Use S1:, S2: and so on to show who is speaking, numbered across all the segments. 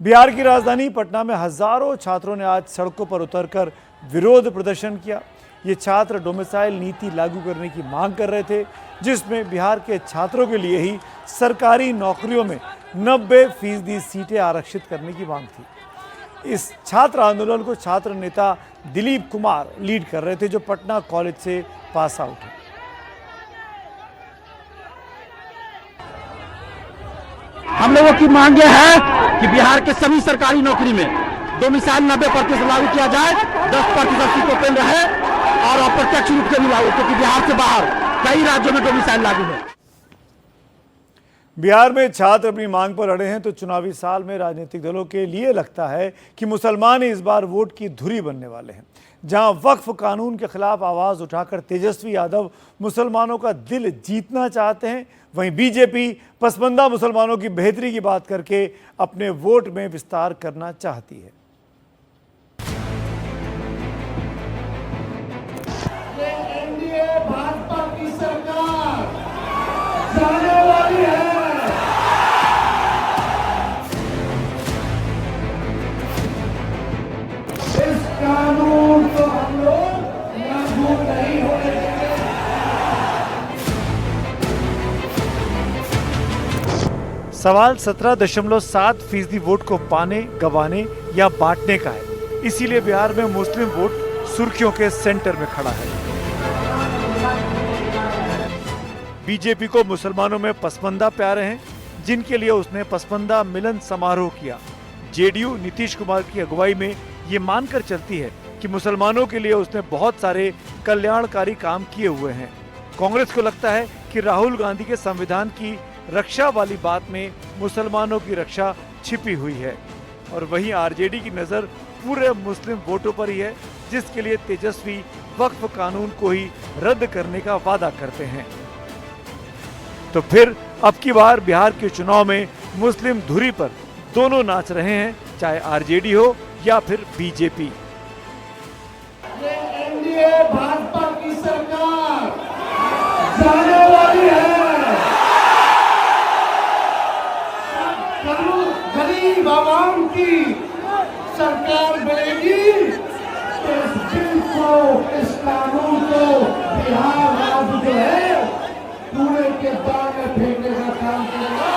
S1: बिहार की राजधानी पटना में हजारों छात्रों ने आज सड़कों पर उतरकर विरोध प्रदर्शन किया। ये छात्र डोमिसाइल नीति लागू करने की मांग कर रहे थे, जिसमें बिहार के छात्रों के लिए ही सरकारी नौकरियों में 90% सीटें आरक्षित करने की मांग थी। इस छात्र आंदोलन को छात्र नेता दिलीप कुमार लीड कर रहे थे, जो पटना कॉलेज से पास आउट हैं।
S2: हम लोगों की मांगे है कि बिहार के सभी सरकारी नौकरी में डोमिसाइल 90% लागू किया जाए, 10% सीटों पर रहे और अप्रत्यक्ष रूप से भी लागू, क्योंकि बिहार से बाहर कई राज्यों में डोमिसाइल लागू है।
S1: बिहार में छात्र अपनी मांग पर अड़े हैं, तो चुनावी साल में राजनीतिक दलों के लिए लगता है कि मुसलमान इस बार वोट की धुरी बनने वाले हैं। जहां वक्फ कानून के खिलाफ आवाज उठाकर तेजस्वी यादव मुसलमानों का दिल जीतना चाहते हैं, वहीं बीजेपी पसमानदा मुसलमानों की बेहतरी की बात करके अपने वोट में विस्तार करना चाहती है।
S3: एनडीए भाजपा की सरकार जाने वाली है। इस कानून को हम लोग लागू नहीं होने देंगे।
S1: सवाल 17.7% वोट को पाने, गंवाने या बांटने का है। इसीलिए बिहार में मुस्लिम वोट सुर्खियों के सेंटर में खड़ा है। बीजेपी को मुसलमानों में पसमानदा प्यारे हैं, जिनके लिए उसने पसमानदा मिलन समारोह किया। जेडीयू नीतीश कुमार की अगुवाई में ये मानकर चलती है कि मुसलमानों के लिए उसने बहुत सारे कल्याणकारी काम किए हुए हैं। कांग्रेस को लगता है कि राहुल गांधी के संविधान की रक्षा वाली बात में मुसलमानों की रक्षा छिपी हुई है। और वहीं आरजेडी की नजर पूरे मुस्लिम वोटों पर ही है, जिसके लिए तेजस्वी वक्फ कानून को ही रद्द करने का वादा करते हैं। तो फिर अब की बार बिहार के चुनाव में मुस्लिम धुरी पर दोनों नाच रहे हैं, चाहे आरजेडी हो या फिर बीजेपी।
S3: एनडीए भाजपा की सरकार जाने वाली है। गरीब आवाम की सरकार बनेगी तो इस बिल को, इस कानून को बिहार राज्य जो है कूड़े के दाग में फेंकने का काम करेगा।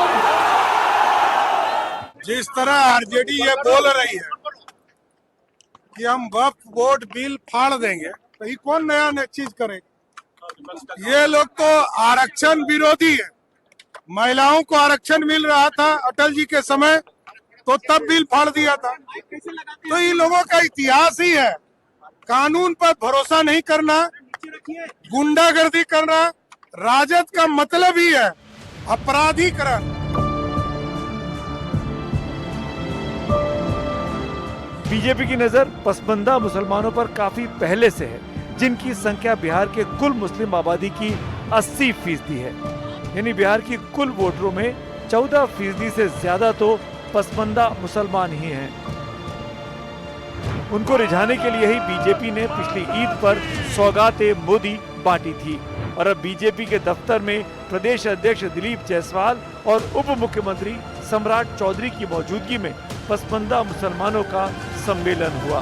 S4: जिस तरह आरजेडी ये बोल रही है कि हम वक्फ बोर्ड बिल फाड़ देंगे, तो ये कौन नया चीज करेगा? ये लोग तो आरक्षण विरोधी है। महिलाओं को आरक्षण मिल रहा था अटल जी के समय, तो तब बिल फाड़ दिया था। तो ये लोगों का इतिहास ही है कानून पर भरोसा नहीं करना, गुंडागर्दी करना। राजद का मतलब ही है अपराधीकरण।
S1: बीजेपी की नजर पसमानदा मुसलमानों पर काफी पहले से है, जिनकी संख्या बिहार के कुल मुस्लिम आबादी की 80% है। यानी बिहार की कुल वोटरों में 14% से ज्यादा तो पसमानदा मुसलमान ही हैं। उनको रिझाने के लिए ही बीजेपी ने पिछली ईद पर सौगाते मोदी बांटी थी। और अब बीजेपी के दफ्तर में प्रदेश अध्यक्ष दिलीप जायसवाल और उप मुख्यमंत्री सम्राट चौधरी की मौजूदगी में पसमानदा मुसलमानों का सम्मेलन हुआ।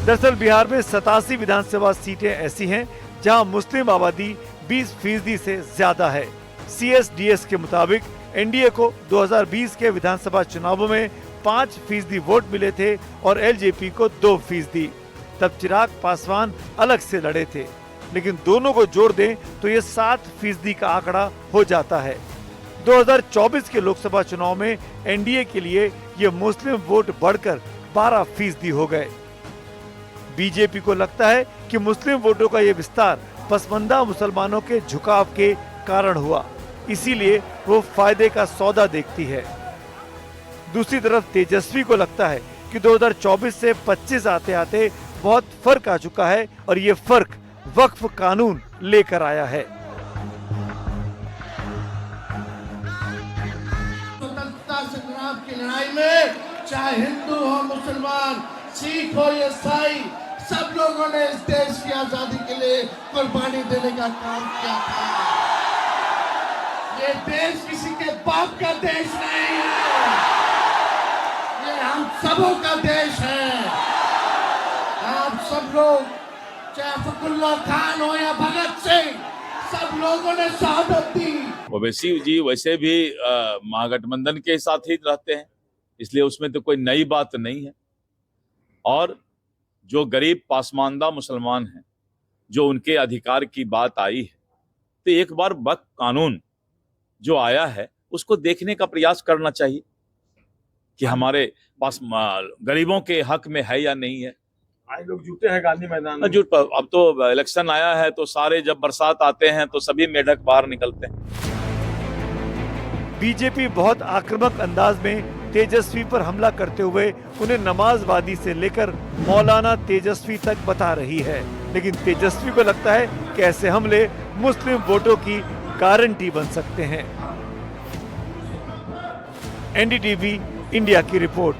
S1: दरअसल बिहार में 87 विधानसभा सीटें ऐसी हैं जहां मुस्लिम आबादी 20% से ज्यादा है। CSDS के मुताबिक एनडीए को 2020 के विधानसभा चुनावों में 5% वोट मिले थे और एलजेपी को 2%। तब चिराग पासवान अलग से लड़े थे, लेकिन दोनों को जोड़ दें तो ये 7% का आंकड़ा हो जाता है। 2024 के लोकसभा चुनाव में एनडीए के लिए ये मुस्लिम वोट बढ़कर 12% हो गए। बीजेपी को लगता है कि मुस्लिम वोटों का ये विस्तार पसमानदा मुसलमानों के झुकाव के कारण हुआ, इसीलिए वो फायदे का सौदा देखती है। दूसरी तरफ तेजस्वी को लगता है कि 2024 से 25 आते आते बहुत फर्क आ चुका है और ये फर्क वक्फ कानून लेकर आया है।
S3: स्वतंत्रता संग्राम की लड़ाई में चाहे हिंदू हो, मुसलमान, सिख हो या ईसाई, सब लोगों ने इस देश की आजादी के लिए कुर्बानी देने का काम किया था। ये देश किसी के बाप का देश नहीं है, ये हम सबों का देश है। आप सब लोग, चाहे फखरुल्लाह खान हो या भगत सिंह, सब लोगों ने शहादत दी।
S5: ओवैसी जी वैसे भी महागठबंधन के साथ ही रहते हैं, इसलिए उसमें तो कोई नई बात नहीं है। और जो गरीब पासमानदा मुसलमान हैं, जो उनके अधिकार की बात आई है, तो एक बार वक्फ कानून जो आया है उसको देखने का प्रयास करना चाहिए कि हमारे पास गरीबों के हक में है या नहीं है।
S1: आए लोग जुटे हैं गांधी मैदान में।
S5: अब तो इलेक्शन आया है, तो सारे जब बरसात आते हैं तो सभी मेढक बाहर निकलते हैं।
S1: बीजेपी बहुत आक्रामक अंदाज में तेजस्वी पर हमला करते हुए उन्हें नमाजवादी से लेकर मौलाना तेजस्वी तक बता रही है, लेकिन तेजस्वी को लगता है कि ऐसे हमले मुस्लिम वोटों की गारंटी बन सकते हैं। एनडीटीवी इंडिया की रिपोर्ट।